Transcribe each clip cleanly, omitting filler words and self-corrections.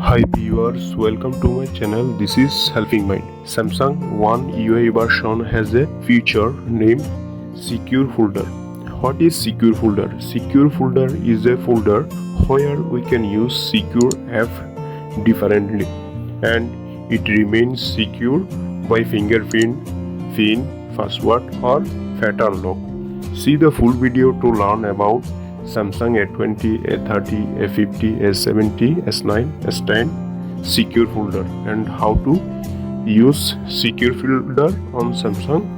Hi viewers, welcome to my channel. This is Helping Mind. Samsung One UI version has a feature named Secure Folder. What is Secure Folder? Secure Folder is a folder where we can use secure app differently and it remains secure by fingerprint, PIN, password or pattern lock. See the full video to learn about Samsung A20, A30, A50, A70, S9, S10 Secure Folder and how to use Secure Folder on Samsung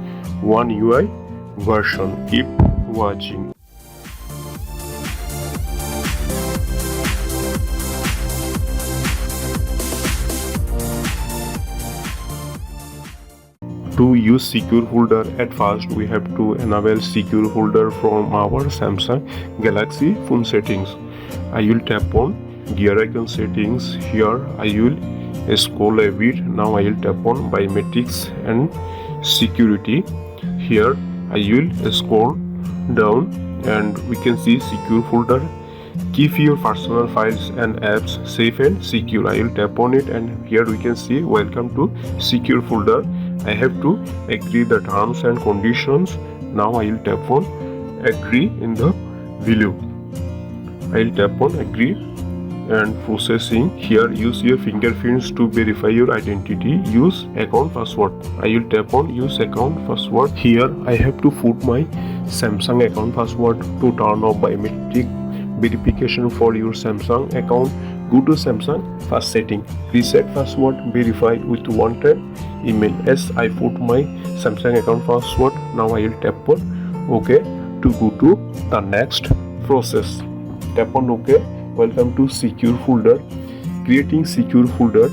One UI version. Keep watching. To use Secure Folder, at first we have to enable Secure Folder from our Samsung Galaxy phone settings. I will tap on gear icon settings. Here I will scroll a bit. Now I will tap on biometrics and security. Here I will scroll down and we can see Secure Folder. Keep your personal files and apps safe and secure. I will tap on it and here we can see welcome to Secure Folder. I have to agree the terms and conditions. Now I will tap on agree in the below. I will tap on agree and processing. Here use your fingerprints to verify your identity. Use account password. I will tap on use account password. Here I have to put my Samsung account password to turn off biometric verification for your Samsung account. Go to Samsung first setting, reset password, verify with one-time email. As I put my Samsung account password, now I will tap on OK to go to the next process. Tap on OK. Welcome to Secure Folder. Creating Secure Folder,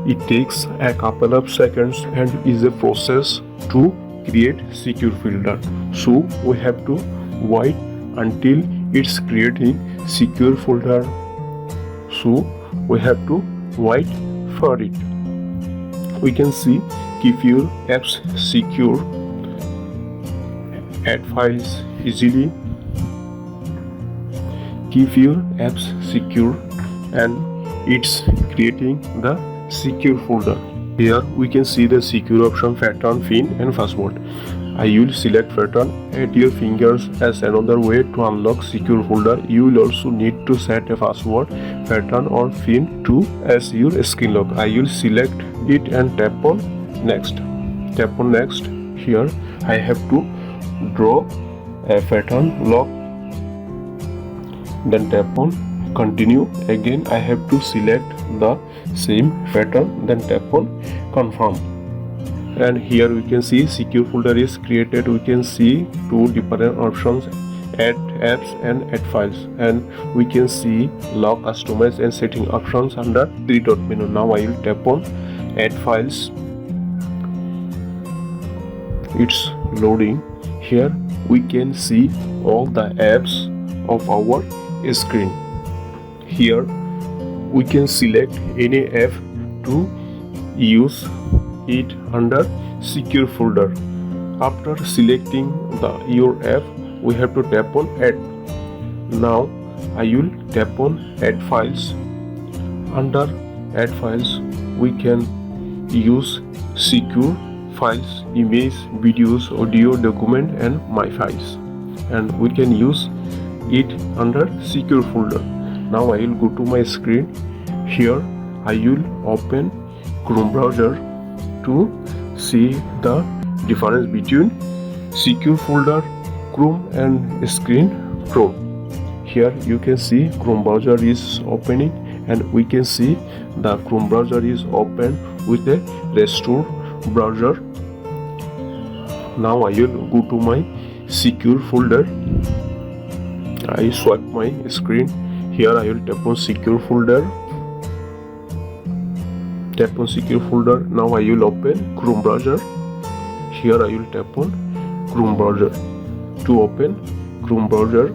it takes a couple of seconds and is a process to create Secure Folder. So we have to wait until it's creating Secure Folder. So we have to wait for it. We can see keep your apps secure, add files easily, keep your apps secure, and it's creating the secure folder. Here we can see the secure option, pattern, PIN and password. I will select pattern, add your fingers as another way to unlock secure folder. You will also need to set a password, pattern or PIN to as your screen lock. I will select it and tap on next. Tap on next. Here I have to draw a pattern lock. Then tap on continue. Again I have to select the same pattern. Then tap on confirm. And here we can see secure folder is created. We can see two different options, add apps and add files, and we can see lock, customize and setting options under three dot menu. Now I will tap on add files. It's loading. Here we can see all the apps of our screen. Here we can select any app to use it under secure folder. After selecting your app, we have to tap on add. Now I will tap on add files. Under add files we can use secure files, image, videos, audio, document and my files, and we can use it under secure folder. Now I will go to my screen. Here I will open Chrome browser to see the difference between secure folder, Chrome and screen Chrome. Here you can see Chrome browser is opening and we can see the Chrome browser is open with a restore browser. Now I will go to my secure folder. I swipe my screen. Here I will tap on secure folder. Tap on secure folder. Now I will open Chrome browser. Here I will tap on Chrome browser to open Chrome browser,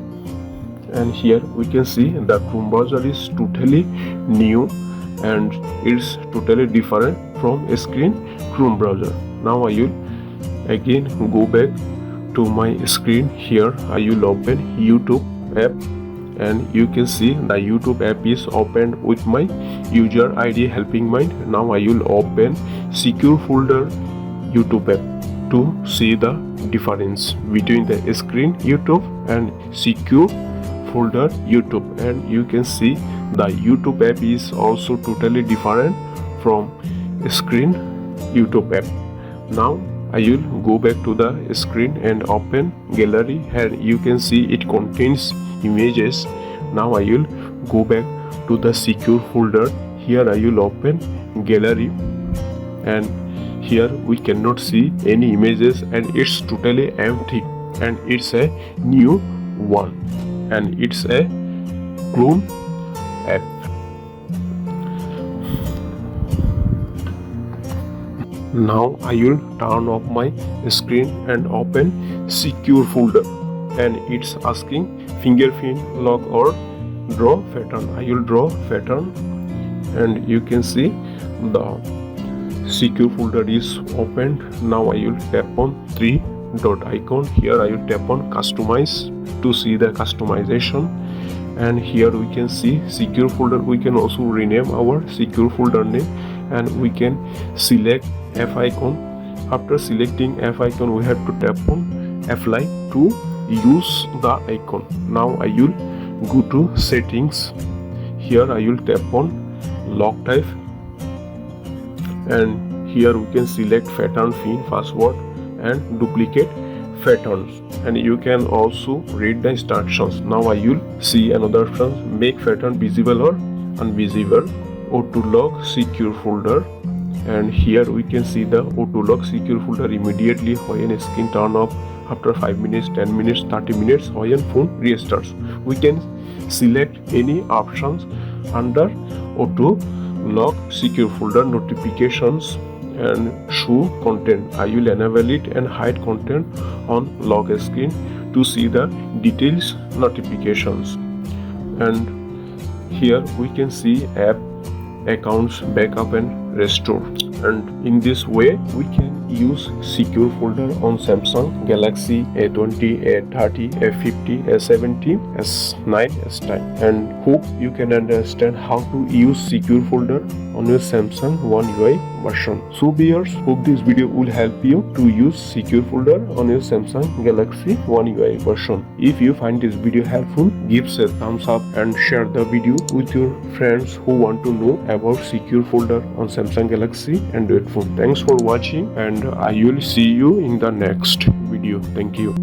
and here we can see the Chrome browser is totally new and it's totally different from screen Chrome browser. Now I will again go back to my screen. Here I will open YouTube app and you can see the YouTube app is opened with my user ID helping mind. Now I will open Secure Folder YouTube app to see the difference between the screen YouTube and Secure Folder YouTube, and you can see the YouTube app is also totally different from screen YouTube app. Now I will go back to the screen and open gallery, and you can see it contains images. Now I will go back to the Secure Folder. Here I will open gallery, and here we cannot see any images, and it's totally empty, and it's a new one, and it's a Chrome app. Now I will turn off my screen and open Secure Folder, and it's asking fingerprint lock or draw pattern. I will draw pattern, and you can see the Secure Folder is opened. Now I will tap on three dot icon. Here I will tap on customize to see the customization, and here we can see Secure Folder. We can also rename our Secure Folder name, and we can select F icon. After selecting F icon, we have to tap on apply to use the icon. Now I will go to settings. Here I will tap on lock type, and here we can select pattern, pin, password, and duplicate patterns, and you can also read the instructions. Now I will see another option, make pattern visible or invisible, auto lock Secure Folder, and here we can see the auto lock Secure Folder immediately when screen turn off, after 5 minutes, 10 minutes, 30 minutes when phone restarts. We can select any options under auto lock Secure Folder. Notifications and show content, I will enable it, and hide content on lock screen to see the details notifications. And here we can see app, accounts, backup and restore, and in this way we can use Secure Folder on Samsung Galaxy A20, A30, A50, A70, S9, S10, and hope you can understand how to use Secure Folder on your Samsung One UI version. So viewers, hope this video will help you to use Secure Folder on your Samsung Galaxy One UI version. If you find this video helpful, give a thumbs up and share the video with your friends who want to know about Secure Folder on Samsung Galaxy Android phone. Thanks for watching, and I will see you in the next video. Thank you.